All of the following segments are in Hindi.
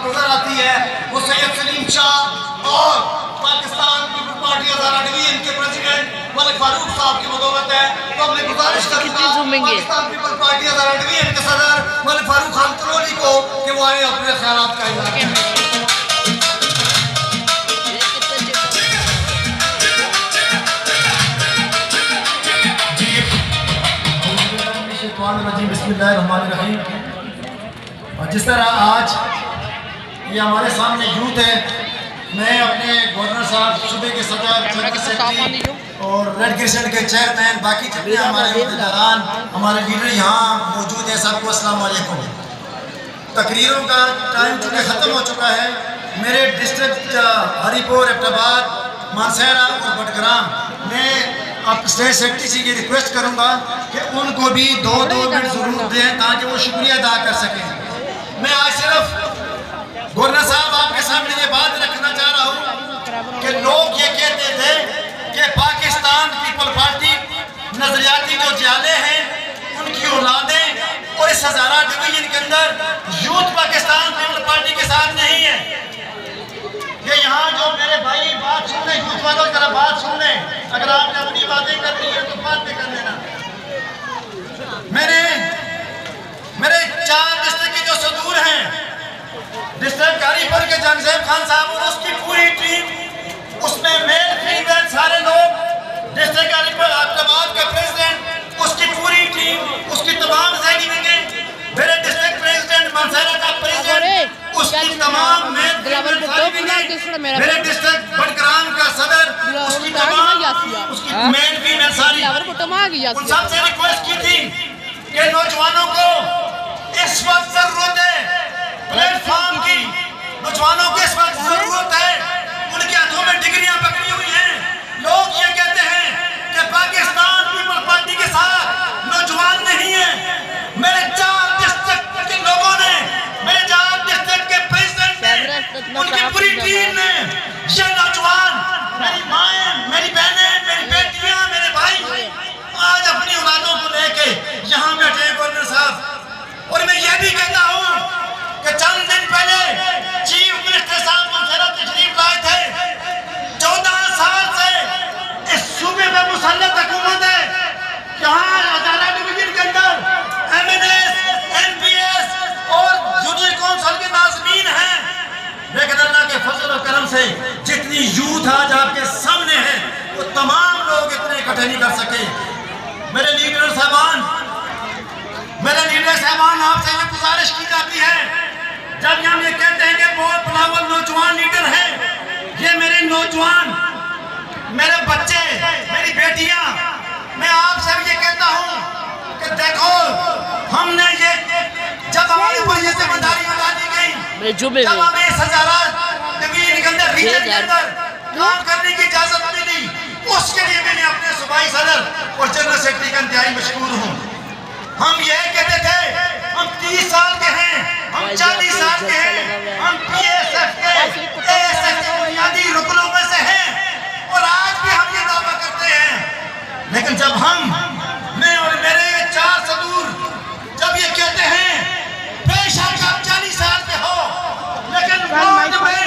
नजर आती है वो सैयद सलीम शाह और पाकिस्तान पीपल्स पार्टी हज़ारा डिवीजन के प्रेसिडेंट मलिक फारूक साहब की बदौलत है। तो हमने गुजारिश करूंगा पाकिस्तान पीपल्स पार्टी हज़ारा डिवीजन के सदर मलिक फारूक खान तरोली को कि वो आए अपने ख्यालात का इज़हार करें। बिस्मिल्लाहिर्रहमानिर्रहीम। और जिस तरह आज ये हमारे सामने यूथ है, मैं अपने गवर्नर साहब, सूबे के सदर, जनरल सेक्रेटरी और रेड क्रिसेंट के चेयरमैन, बाकी जितने हमारे अहदेदारान, हमारे लीडर यहाँ मौजूद हैं, सबको अस्सलाम वालेकुम। तकरीरों का टाइम चूँकि ख़त्म हो चुका है, मेरे डिस्ट्रिक्ट हरीपुर, एबटाबाद, मानसहरा और बडग्राम में आप स्टेट सेक्रेटरी से ये रिक्वेस्ट करूंगा कि उनको भी 2-2 मिनट ज़रूर दें ताकि वो शुक्रिया अदा कर सकें। मैं आज सिर्फ गवर्नर साहब आपके सामने ये बात रखना चाह रहा हूँ कि लोग ये कहते थे कि पाकिस्तान पीपल पार्टी नजरियाती जो जाले हैं उनकी औलादें और इस हज़ारा डिवीजन के अंदर यूथ पाकिस्तान पीपल पार्टी के साथ नहीं है। ये यहाँ जो मेरे भाई बात सुन लें, यूथ वालों की तरह बात सुन लें, अगर आपने अपनी बातें करनी है तो बात भी कर लेना। मेरे 4 डिस्ट्रिक्ट के जो सदूर हैं, डिस्ट्रिक्ट हरीपुर के जनसेब खान साहब और उसकी पूरी टीम, उसमें मेल फीमेल सारे लोग, डिस्ट्रिक्ट हरीपुर एबटाबाद का प्रेसिडेंट, उसकी पूरी टीम, उसकी तमाम ज़हनी विंगें, मेरे डिस्ट्रिक्ट प्रेसिडेंट मानसहरा का प्रेसिडेंट, उसकी तमाम मेरे डिस्ट्रिक्ट बडग्राम का सदर, उसकी तमाम उसकी मेल फीमेल सारी, उन सबसे रिक्वेस्ट की थी कि नौजवानों को इस वक्त जरूरत है प्लेटफॉर्म की, नौजवानों को इस वक्त जरूरत है, उनके हाथों में डिग्रियां पकड़ी हुई हैं। लोग ये कहते हैं कि पाकिस्तान पीपल पार्टी के साथ नौजवान नहीं है। मेरे 4 डिस्ट्रिक्ट के लोगों ने, मेरे 4 डिस्ट्रिक्ट के प्रेसिडेंट ने, उनकी पूरी टीम ने, ये नौजवान, मेरी माएं, मेरी बहनें, मेरी बेटियां, मेरे भाई आज अपनी औलादों को लेके यहाँ बैठे हैं गवर्नर साहब। और मैं ये भी कहता हूँ कि चंद दिन पहले चीफ मिनिस्टर साहब मानसहरा तशरीफ लाए थे। 14 साल से इस सूबे में मुसल्लत हुकूमत है, यहाँ हज़ारा डिवीजन के अंदर MNS, NPS और जुडिशल काउंसिल के नाज़मीन हैं, लेकिन अल्लाह के फजल और करम से जितनी यूथ आज आपके सामने है वो तमाम लोग इतने इकट्ठे नहीं कर सके। मेरे लीडर साहबान आपसे ये गुजारिश की जाती है, जब हम ये कहते हैं कि बहुत बिलावल नौजवान लीडर हैं, ये मेरे नौजवान, मेरे बच्चे, मेरी बेटियां, मैं आपसे भी ये कहता हूँ कि देखो हमने ये जब हमारे ऊपर ये जिम्मेदारी बता दी गई, जब हमें इस हज़ारा डिवीजन के अंदर, रीजन के अंदर काम करने की इजाजत मिली, उसके लिए मैंने अपने सूबाई सदर और जनरल सेक्रेटरी का इंतहाई मशकूर हूँ। हम ये कहते थे हम 30 साल के हैं, हम 40 साल के हैं, हम PSF के ASF के बुनियादी रुकनों में से हैं और आज भी हम ये दावा करते हैं। लेकिन जब मैं और मेरे 4 सदूर जब ये कहते हैं बेशक आप 40 साल के हो, लेकिन वोट में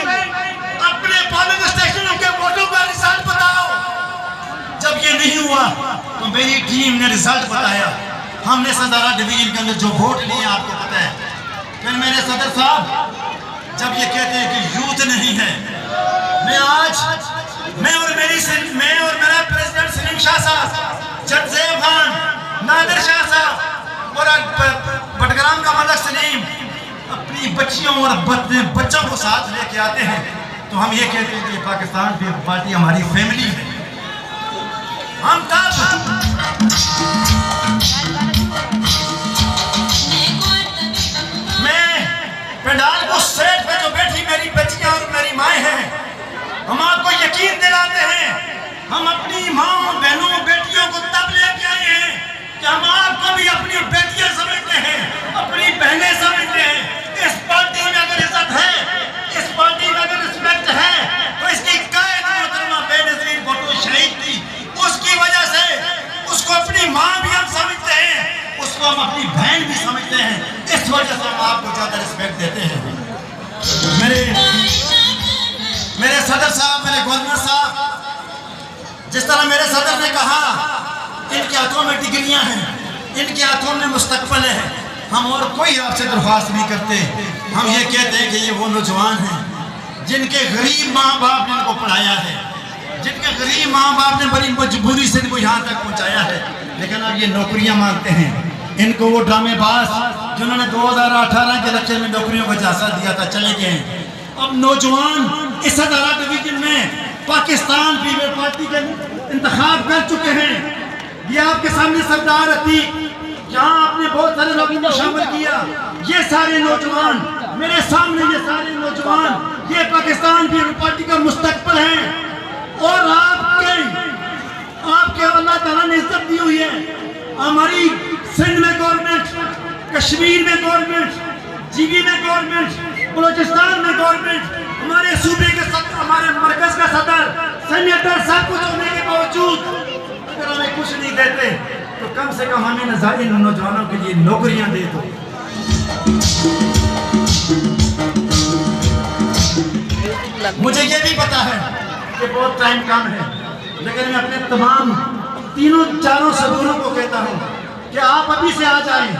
अपने पोलिंग स्टेशनों के वोटों का रिजल्ट बताओ। जब ये नहीं हुआ तो मेरी टीम ने रिजल्ट बताया, हमने हज़ारा डिवीजन के अंदर जो वोट लिए आपको पता है। फिर मेरे सदर साहब जब ये कहते हैं कि यूथ नहीं है, मैं और मेरा प्रेसिडेंट सलीम शाह साहब, जनसेब खान, नादिर शाह साहब और बडग्राम का मलिक सलीम अपनी बच्चियों और बच्चों को साथ लेके आते हैं, तो हम ये कहते हैं कि पाकिस्तान पीपल पार्टी हमारी फैमिली है। हम पंडाल को सेट पे जो बैठी मेरी बच्चियां और मेरी माएँ हैं, हम आपको यकीन दिलाते हैं, हम अपनी माँ, बहनों, बेटियों को तब लेके आए हैं कि हम आपको भी अपनी बेटियां समझते हैं, अपनी बहनें समझते हैं। इस पार्टी में अगर इज्जत है, इस पार्टी में अगर रिस्पेक्ट है, तो इसकी कायद मोहतरमा बेनज़ीर भुट्टो शहीद थी, उसकी वजह से उसको अपनी माँ भी हम समझते हैं, उसको हम अपनी बहन भी समझते हैं। इस वजह से हम आपको ज्यादा रिस्पेक्ट देते हैं। गवर्नर साहब, जिस तरह मेरे सदर ने कहा, इनके हाथों में डिग्रियां हैं, इनके हाथों में मुस्तकबिल है। हम और कोई आपसे दरख्वास्त नहीं करते, हम ये कहते हैं कि ये वो नौजवान हैं जिनके गरीब माँ बाप ने इनको पढ़ाया है, जिनके गरीब माँ बाप ने बड़ी मजबूरी से इनको यहाँ तक पहुँचाया है, लेकिन अब ये नौकरियाँ मांगते हैं। इनको वो ड्रामेबाज जिन्होंने 2018 के इलेक्शन में नौकरियों का झांसा दिया था, चले गए हैं। अब नौजवान इस 17 डिवीजन में पाकिस्तान पीपल्स पार्टी के इंतखाब कर चुके हैं। ये आपके सामने सरदार अतीक, जहाँ आपने बहुत सारे लोगों को शामिल किया। ये सारे नौजवान मेरे सामने, ये सारे नौजवान ये पाकिस्तान पीपल्स पार्टी का मुस्तकबिल हैं। और आपके अल्लाह ताला ने इज्जत दी हुई है। हमारी सिंध में गवर्नमेंट, कश्मीर में गवर्नमेंट, जीबी में गवर्नमेंट, बलोचिस्तान में गवर्नमेंट, हमारे सूबे के सदर, हमारे मरकज का सदर, सेनेटर, सब कुछ होने के बावजूद अगर हमें कुछ नहीं देते तो कम से कम हमें इन नौजवानों के लिए नौकरियां दे दो। मुझे ये भी पता है कि बहुत टाइम कम है, लेकिन मैं अपने तमाम तीनों चारों सदूरों को कहता हूँ कि आप अभी से आ जाएं,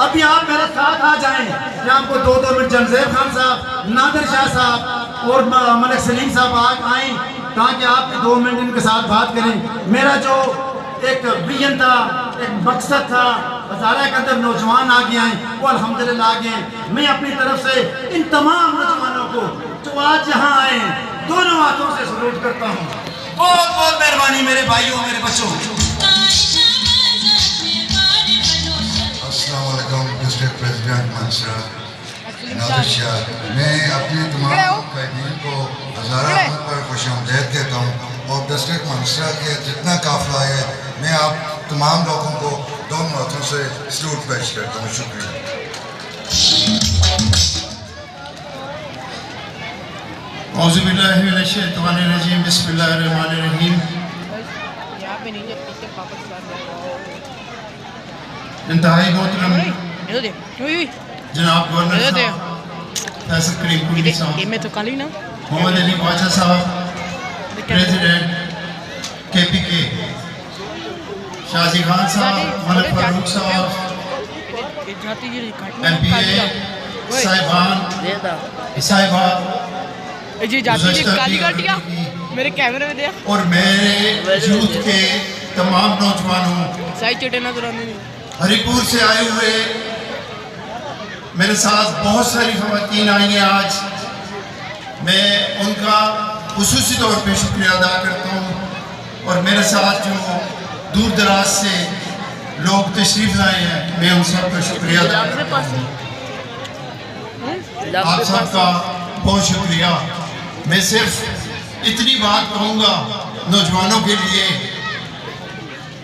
अभी आप मेरे साथ आ जाएं। मैं आपको 2-2 मिनट जमशेद खान साहब, नादिर शाह साहब और मलिक सलीम साहब आए ताकि आप 2 मिनट इनके साथ बात करें। मेरा जो एक विजन था, एक मकसद था, हज़ारा के अंदर नौजवान आ गए हैं, वो अल्हम्दुलिल्लाह आ गए। मैं अपनी तरफ से इन तमाम नौजवानों को जो आज यहाँ आए हैं, दोनों हाथों से सलूट करता हूँ। बहुत बहुत मेहरबानी मेरे भाइयों, मेरे बच्चों। अस्सलाम वालेकुम डिस्ट्रिक्ट प्रेसिडेंट मंशा नादिर शाह, मैं अपने तमाम कैदीन को हज़ारा पर खुशामदीद कहता हूँ और डिस्ट्रिक्ट मंशा के जितना काफिला है मैं आप तमाम लोगों को दोनों हाथों से सलूट पेश करता हूँ। शुक्रिया। औज़ुबिल्लाहिमिनश्शैतानिर्रजीम, बिस्मिल्लाहिर्रहमानिर्रहीम। इंतहाई मोहतरम जनाब गवर्नर साहब फैसल करीम कुली साहब, मोहम्मद अली बादशाह साहब प्रेसिडेंट KPK, शाजी खान साहब, मलिक फारूक साहब, MPA साहिबान साहिबा, मेरे कैमरे में देख, और मेरे यूथ के तमाम नौजवानों, हरिपुर से आए हुए मेरे साथ बहुत सारी ख़वातीन आई हैं आज। मैं उनका खुसूसी तौर पे शुक्रिया अदा करता हूँ और मेरे साथ जो दूर दराज से लोग तशरीफ़ लाए हैं, मैं उन सब का शुक्रिया अदा करता हूँ। आप सबका बहुत शुक्रिया। मैं सिर्फ इतनी बात कहूँगा नौजवानों के लिए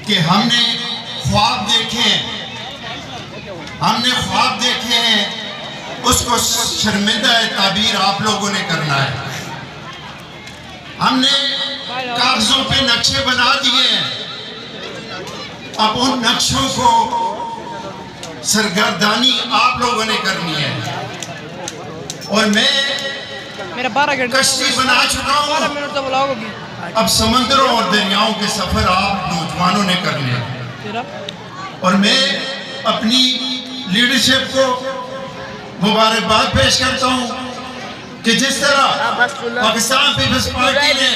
कि हमने ख्वाब देखे हैं, उसको शर्मिंदा ताबीर आप लोगों ने करना है। हमने कागजों पे नक्शे बना दिए हैं, अब उन नक्शों को सरगर्दानी आप लोगों ने करनी है। और मैं कश्ती बना चुका हूँ, अब समंदरों और दरियाओं के सफर आप नौजवानों ने करने हैं। और मैं अपनी लीडरशिप को मुबारकबाद पेश करता हूँ कि जिस तरह पाकिस्तान पीपल्स पार्टी ने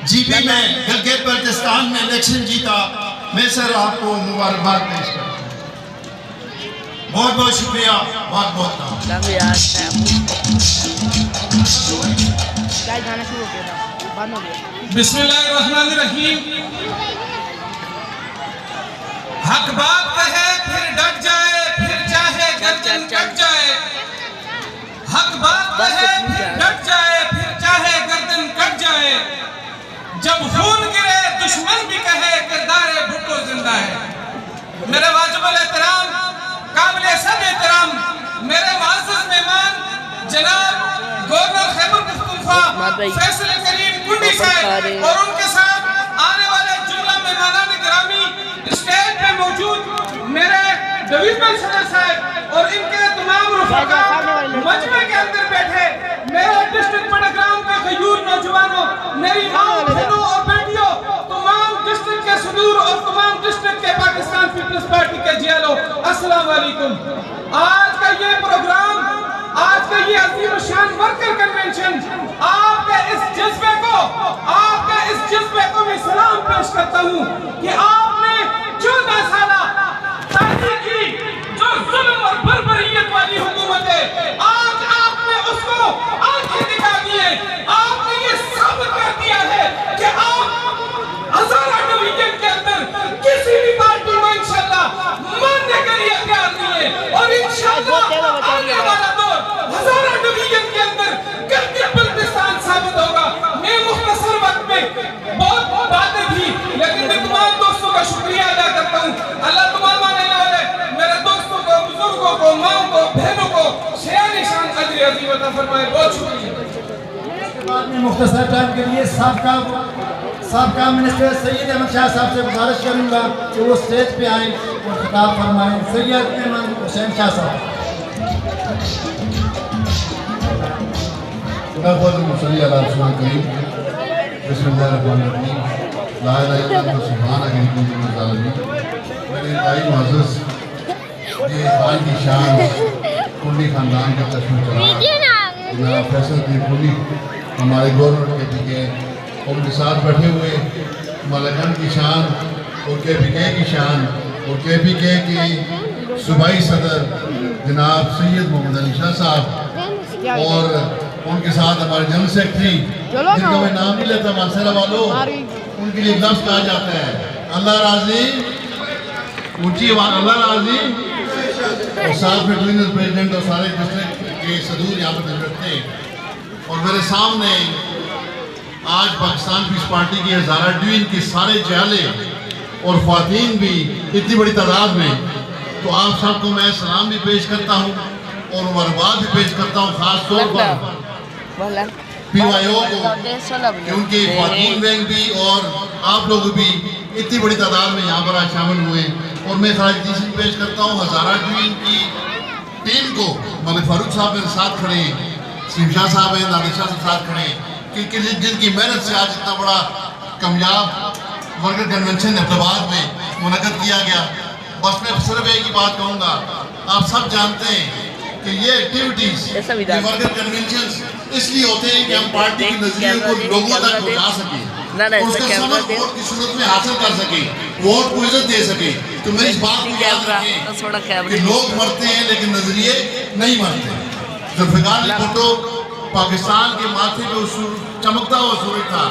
जीबी में गिलगित बल्तिस्तान में इलेक्शन जीता, मैं सर आपको मुबारकबाद पेश करता हूँ। बहुत बहुत शुक्रिया, बहुत बहुत बिस्मिल्लाहिर्रहमानिर्रहीम। हक बात कहे फिर डट जाए, फिर चाहे गर्दन कट जाए। हक बात कहे फिर डट जाए, फिर चाहे गर्दन कट जाए। जब खून गिरे दुश्मन भी कहे किरदार भुट्टो जिंदा है। मेरे वाजिबुल एहतराम, काबिल सब एहतराम मेरे मुअज़्ज़ज़ मेहमान जनाब गवर्नर खैबर पख्तूनख्वा फैसल करीम कुंडी साहब और उनके साथ आने वाले जुमला मेहमानान गिरामी, स्टेज पे मौजूद मेरे डिवीजनल सदर साहब और इनके तमाम रुफ़ाका मजमे के अंदर बैठे मेरे डिस्ट्रिक्ट मेरी माओ, बहनों और बेटियों, तमाम डिस्ट्रिक्ट के सुदूर और तमाम डिस्ट्रिक्ट के पाकिस्तान पीपल्स पार्टी के जियालो, अस्सलाम वालेकुम। आज का ये प्रोग्राम, आज का ये अजीम शान वर्कर कन्वेंशन, आपके इस जज्बे को मैं सलाम पेश करता हूँ कि आपने 14 साल शादी की जो जुल्म और बर्बरियत वाली हुकूमत है, आज आपने उसको आंखें दिखा दी है। आपने ये साबित कर दिया है कि आप हजारा डिवीजन के अंदर किसी भी पार्टी में इंशाल्लाह मानने के लिए तैयार नहीं है और इंशाल्लाह आने वाला दौर हजारा डिवीजन के अंदर करके बल्तिस्तान साबित होगा। मैं मुख्तसर वक्त में बहुत बातें थी, लेकिन मैं तमाम दोस्तों का शुक्रिया अदा करता हूँ। अल्लाह तमाम आने वाले मेरे दोस्तों को, बुजुर्गों को, माओ को, बहनों को शेर निशान अजर अजीम अता फरमाए। बहुत शुक्रिया। मुख्तसर टाइम के लिए साबका मिनिस्टर सैयद अहमद शाह साहब से गुजारिश करूँगा कि वो स्टेज पे आए और खिताब फरमाएं। सैयद अहमद हुसैन शाह साहब। ये खान की शान कुंडी खानदान का चश्मा चला फैसल की कुंडी हमारे गवर्नर के पीके उनके साथ बैठे हुए मलकन की शान और KPK की शान और KPK की सूबाई सदर जनाब सैयद मोहम्मद अली शाह साहब और उनके साथ हमारे जनरल सेक्रेटरी जिनका मैं नाम नहीं लेता मानसरा वालों, उनके लिए लफ्ज़ कहा जाता है अल्लाह राजी, ऊंची आवाज़ अल्लाह राजी। और साथ में डिवीजनल प्रेसिडेंट और सारे डिस्ट्रिक्ट के सदूर यहाँ पर बैठते हैं और मेरे सामने आज पाकिस्तान पीस पार्टी की हज़ारा डिवीजन के सारे जयाले और ख्वातीन भी इतनी बड़ी तादाद में, तो आप सबको मैं सलाम भी पेश करता हूँ और मुबारकबाद भी पेश करता हूँ, ख़ास तौर पर PYO को कि उनके ख्वातीन बैंक भी और आप लोग भी इतनी बड़ी तादाद में यहाँ पर आज शामिल हुए। और मैं खराज पेश करता हूँ हज़ारा डिवीजन की टीम को, मलिक फारूक साहब मेरे साथ खड़े हैं, सिम शाह साहब हैं, नादिर शाह साथ खड़े हैं, क्योंकि जिनकी मेहनत से आज इतना बड़ा कामयाब वर्कर कन्वेंशन अहमदाबाद में मुनक़द किया गया। बस मैं सिर्फ एक ही बात कहूँगा, आप सब जानते हैं कि ये एक्टिविटीज़, ये वर्कर कन्वेंशन इसलिए होते हैं कि हम पार्टी के नज़रिए को लोगों तक पहुँचा सकें, उसका समझ वोट की सूरत में हासिल कर सके, वोट को इज्जत दे सके। तो मेरी इस बात को याद रखें कि लोग मरते हैं लेकिन नजरिए नहीं मरते। जुल्फ़िकार अली भुट्टो पाकिस्तान के माथे पे चमकता हुआ सूरज था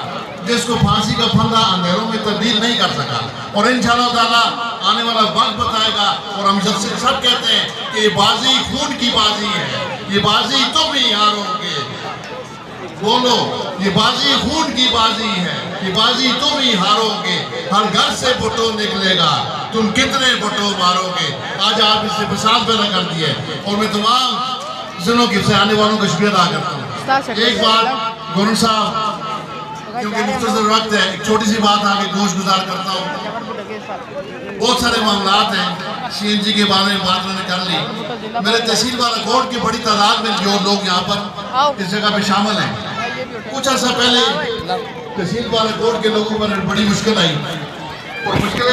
जिसको फांसी का फंदा अंधेरों में तब्दील नहीं कर सका, और इंशाअल्लाह ताला आने वाला वक्त बताएगा। और हम सब कहते हैं कि ये बाजी खून की बाजी है, ये बाजी तुम ही हारोगे। बोलो, ये बाजी खून की बाजी है, ये बाजी तुम ही हारोगे। हर घर से भुट्टो निकलेगा, तुम कितने भुट्टो मारोगे। आज आप इससे मिसाल पैदा कर दिए और मैं तमाम जिलों के से आने वालों का शुक्रिया अदा करता हूँ। एक बात गवर्नर साहब, क्योंकि मुख्तसर वक्त है, एक छोटी सी बात आगे गोश गुजार करता हूँ। बहुत सारे मामलात हैं, CNG के बारे में बात मैंने कर ली। मेरे तहसील वाला कोर्ट की बड़ी तादाद में जो लोग यहाँ पर इस जगह पे शामिल हैं। कुछ अर्सा पहले तहसील वाला कोर्ट के लोगों पर बड़ी मुश्किल आई और मुश्किल